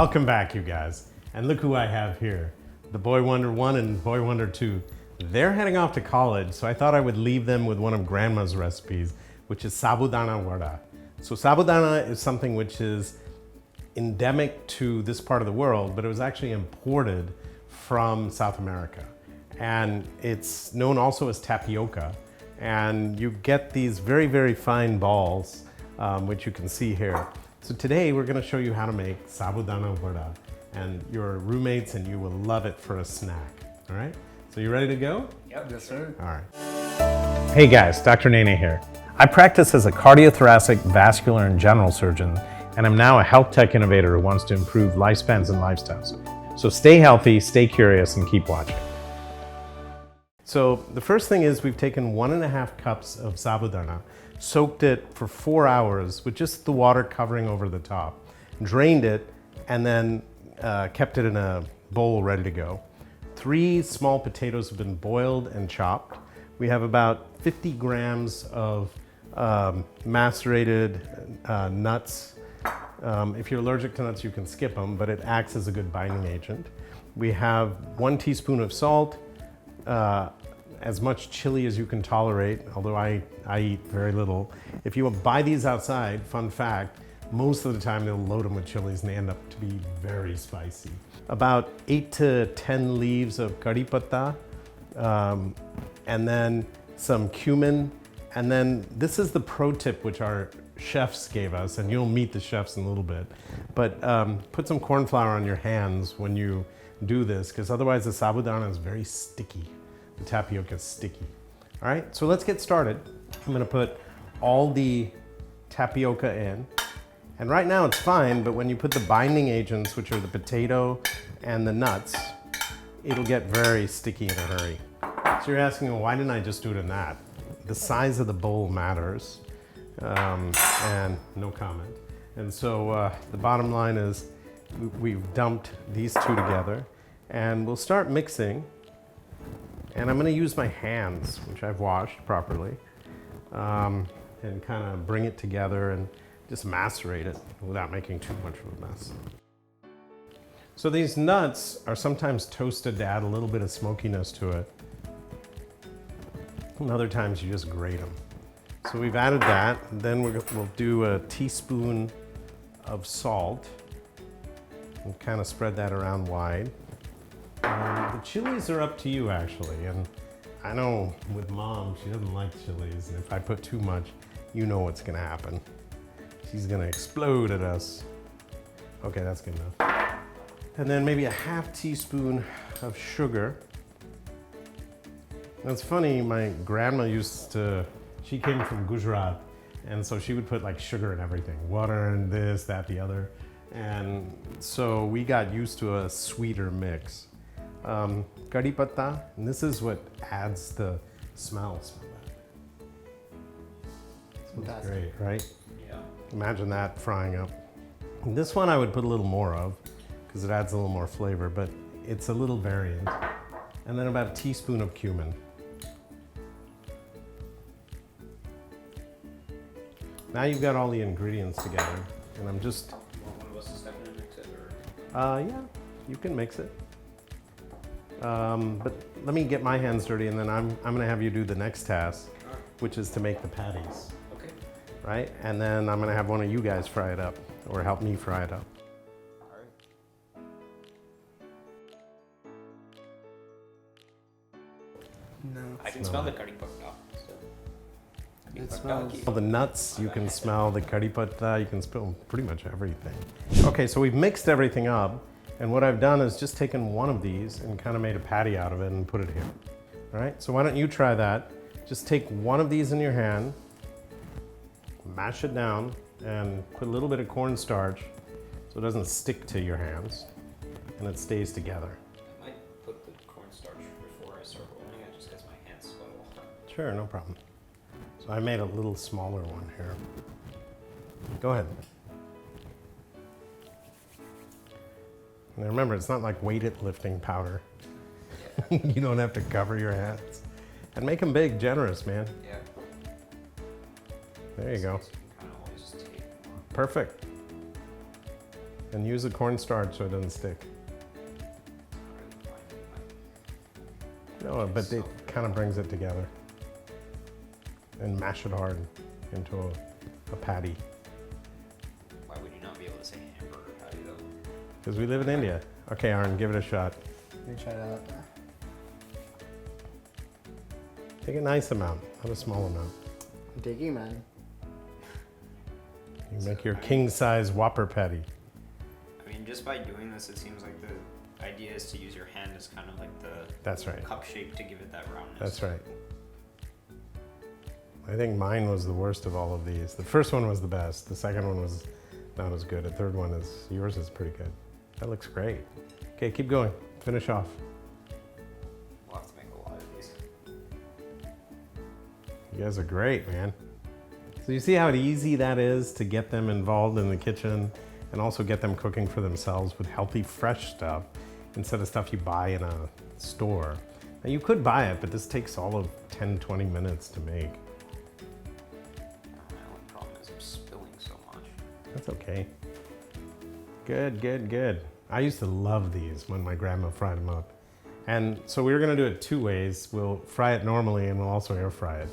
Welcome back, you guys. And look who I have here. The Boy Wonder 1 and Boy Wonder 2. They're heading off to college, so I thought I would leave them with one of Grandma's recipes, which is Sabudana Vada. So Sabudana is something which is endemic to this part of the world, but it was actually imported from South America. And it's known also as tapioca. And you get these very, very fine balls, which you can see here. So today we're going to show you how to make Sabudana Vada, and your roommates and you will love it for a snack. All right? So you ready to go? Yep. Yes, sir. All right. Hey guys, Dr. Nene here. I practice as a cardiothoracic, vascular, and general surgeon, and I'm now a health tech innovator who wants to improve lifespans and lifestyles. So stay healthy, stay curious, and keep watching. So the first thing is we've taken 1.5 cups of sabudana, soaked it for 4 hours with just the water covering over the top, drained it, and then kept it in a bowl ready to go. 3 small potatoes have been boiled and chopped. We have about 50 grams of macerated nuts. If you're allergic to nuts, you can skip them, but it acts as a good binding agent. We have 1 teaspoon of salt, as much chili as you can tolerate, although I eat very little. If you buy these outside, fun fact, most of the time they'll load them with chilies and they end up to be very spicy. About 8 to 10 leaves of curry patta, and then some cumin. And then this is the pro tip which our chefs gave us, and you'll meet the chefs in a little bit. But put some corn flour on your hands when you do this, because otherwise the sabudana is very sticky. The tapioca is sticky. All right, so let's get started. I'm gonna put all the tapioca in. And right now it's fine, but when you put the binding agents, which are the potato and the nuts, it'll get very sticky in a hurry. So you're asking, well, why didn't I just do it in that? The size of the bowl matters, and no comment. And so the bottom line is we've dumped these two together, and we'll start mixing. And I'm going to use my hands, which I've washed properly, and kind of bring it together and just macerate it without making too much of a mess. So these nuts are sometimes toasted to add a little bit of smokiness to it. And other times you just grate them. So we've added that. Then we'll do a teaspoon of salt and kind of spread that around wide. The chilies are up to you, actually. And I know with Mom, she doesn't like chilies. And if I put too much, you know what's going to happen. She's going to explode at us. Okay, that's good enough. And then maybe a half teaspoon of sugar. That's funny, my grandma she came from Gujarat, and so she would put like sugar in everything, water and this, that, the other. And so we got used to a sweeter mix. Curry patta, and this is what adds the smell. That's great, right? Yeah. Imagine that frying up. And this one I would put a little more of, because it adds a little more flavor, but it's a little variant. And then about a teaspoon of cumin. Now you've got all the ingredients together, and I'm just... You want one of us to step in and mix it, or? Yeah, you can mix it. But let me get my hands dirty, and then I'm gonna have you do the next task, which is to make the patties. Okay. Right? And then I'm gonna have one of you guys fry it up, or help me fry it up. All right. No. I can smell the curry patta. It smells. All the nuts, you can smell the curry patta, you can smell pretty much everything. Okay, so we've mixed everything up, and what I've done is just taken one of these and kind of made a patty out of it and put it here. All right, so why don't you try that? Just take one of these in your hand, mash it down, and put a little bit of cornstarch so it doesn't stick to your hands and it stays together. I might put the cornstarch before I start rolling it, just because my hands sweat all the time. Sure, no problem. So I made a little smaller one here. Go ahead. And remember, it's not like weightlifting powder. Yeah. You don't have to cover your hands. And make them big, generous, man. Yeah. There you go. Perfect. And use the cornstarch so it doesn't stick. No, but it kind of brings it together. And mash it hard into a patty. Why would you not be able to say hamburger patty though? Because we live in India. Okay, Aaron, give it a shot. Let me try it out. Take a nice amount, not a small amount. I'm digging, man. You make your king-size Whopper patty. I mean, just by doing this, it seems like the idea is to use your hand as kind of like the That's right. cup shape to give it that roundness. That's right. I think mine was the worst of all of these. The first one was the best. The second one was not as good. The third one is, yours is pretty good. That looks great. Okay, keep going. Finish off. We'll have to make a lot of these. You guys are great, man. So you see how easy that is to get them involved in the kitchen and also get them cooking for themselves with healthy, fresh stuff instead of stuff you buy in a store. Now you could buy it, but this takes all of 10, 20 minutes to make. My only problem is I'm spilling so much. That's okay. Good, good, good. I used to love these when my grandma fried them up. And so we were gonna do it two ways. We'll fry it normally and we'll also air fry it.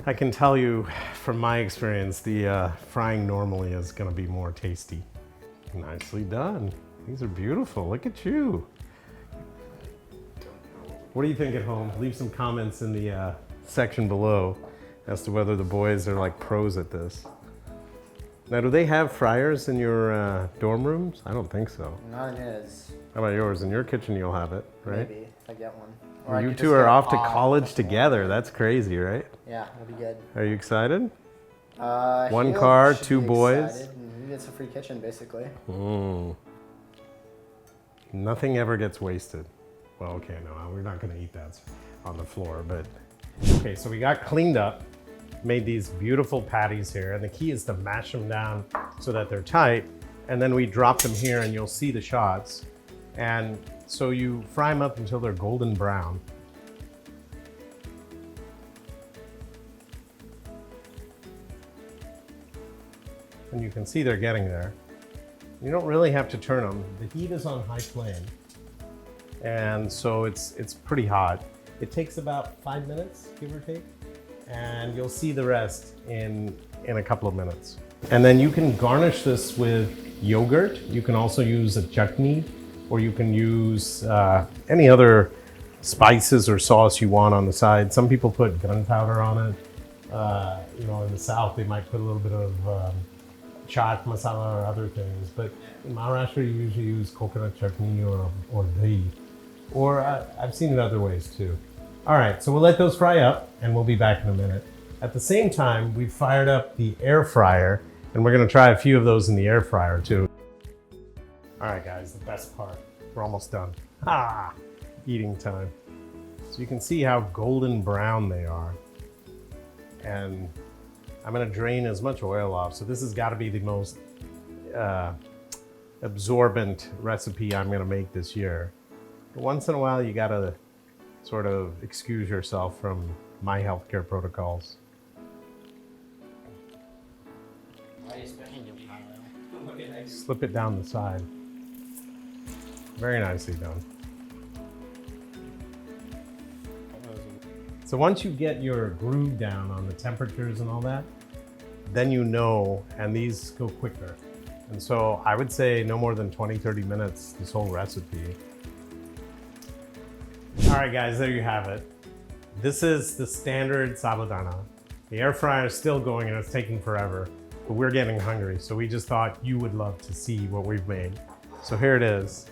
I can tell you from my experience, the frying normally is gonna be more tasty. Nicely done. These are beautiful, look at you. What do you think at home? Leave some comments in the section below as to whether the boys are like pros at this. Now, do they have fryers in your dorm rooms? I don't think so. Not in his. How about yours? In your kitchen, you'll have it, right? Maybe if I get one. Well, I you could two just are get off to off college together. That's crazy, right? Yeah, it'll be good. Are you excited? One He car, should two be boys. excited, and he gets a free kitchen, basically. Nothing ever gets wasted. Well, okay, no, we're not gonna eat that on the floor, but. Okay, so we got cleaned up, made these beautiful patties here, and the key is to mash them down so that they're tight, and then we drop them here and you'll see the shots. And so you fry them up until they're golden brown. And you can see they're getting there. You don't really have to turn them. The heat is on high flame. And so it's pretty hot. It takes about 5 minutes, give or take. And you'll see the rest in a couple of minutes. And then you can garnish this with yogurt. You can also use a chutney, or you can use any other spices or sauce you want on the side. Some people put gunpowder on it. You know, in the South, they might put a little bit of chaat masala or other things. But in Maharashtra, you usually use coconut chutney or ghee. Or I've seen it other ways too. All right, so we'll let those fry up and we'll be back in a minute. At the same time, we've fired up the air fryer and we're gonna try a few of those in the air fryer too. All right guys, the best part. We're almost done. Ah, eating time. So you can see how golden brown they are. And I'm gonna drain as much oil off. So this has gotta be the most absorbent recipe I'm gonna make this year. But once in a while, you gotta sort of excuse yourself from my healthcare protocols. Why are you spending your pile? Slip it down the side. Very nicely done. So once you get your groove down on the temperatures and all that, then you know, and these go quicker. And so I would say no more than 20, 30 minutes, this whole recipe. All right, guys, there you have it. This is the standard sabudana. The air fryer is still going and it's taking forever, but we're getting hungry. So we just thought you would love to see what we've made. So here it is.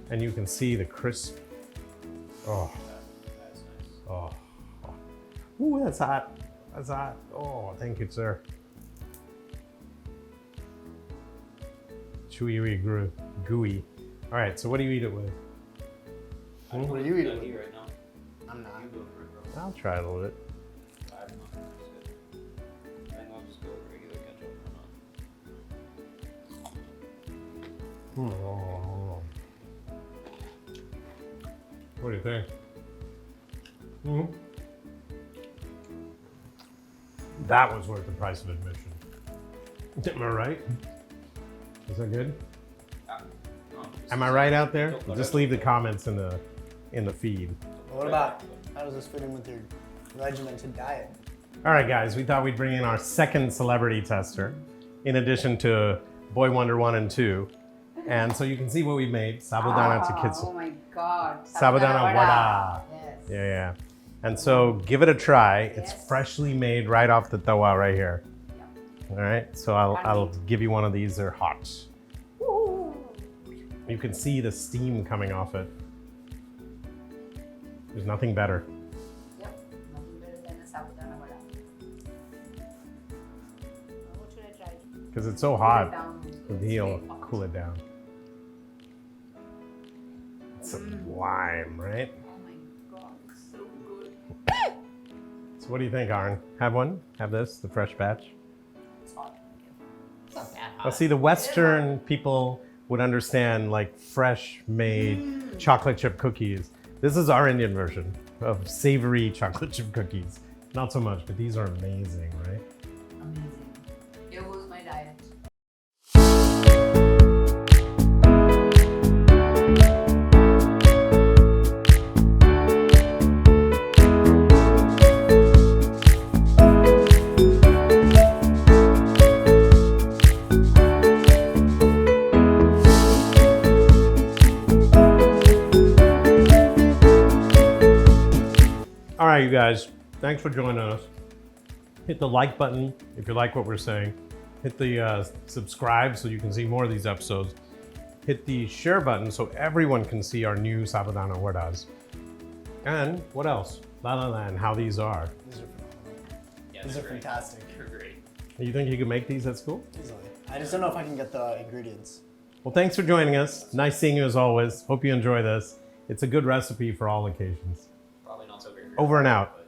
And you can see the crisp. Oh, That's nice. oh, oh. Ooh, that's hot. That's hot. Oh, thank you, sir. Chewy, gooey. All right, so what do you eat it with? What are you eating? Eat right now. I'm not. You go for it, bro. I'll try it a little bit. I'm not interested. I think I'll just go with regular ketchup. Why not? Oh. What do you think? That was worth the price of admission. Am I right? Is that good? Oh, Am I right out there? Just leave the comments in the feed. What about, how does this fit in with your regimented diet? All right, guys, we thought we'd bring in our second celebrity tester, in addition to Boy Wonder 1 and 2. And so you can see what we made. Sabudana to kids. Oh my God. Sabudana Vada. Yes. Yeah. And so give it a try. It's Yes. freshly made right off the tawa right here. Yeah. All right, so I'll give you one of these. They're hot. Woo. You can see the steam coming off it. There's nothing better. Yep. Nothing better than a Sabudana Vada. What should I try? Because it's so Cool it hot, down. the It's heat will very hot. cool it down. It's sublime, right? Oh my God, it's so good. So what do you think, Arn? Have one? Have this, the fresh batch? It's hot. It's not that hot. Well, see, the Western people would understand like fresh made chocolate chip cookies. This is our Indian version of savory chocolate chip cookies. Not so much, but these are amazing, right? Amazing. Here goes my diet. All right, you guys, thanks for joining us. Hit the like button if you like what we're saying. Hit the subscribe so you can see more of these episodes. Hit the share button so everyone can see our new Sabudana Vadas. And what else? La La Land, how these are. These are phenomenal. Yeah, These they're are great. fantastic. They're great. You think you can make these at school? Easily. I just don't know if I can get the ingredients. Well, thanks for joining us. Nice seeing you as always. Hope you enjoy this. It's a good recipe for all occasions. Probably not so great. Over and out.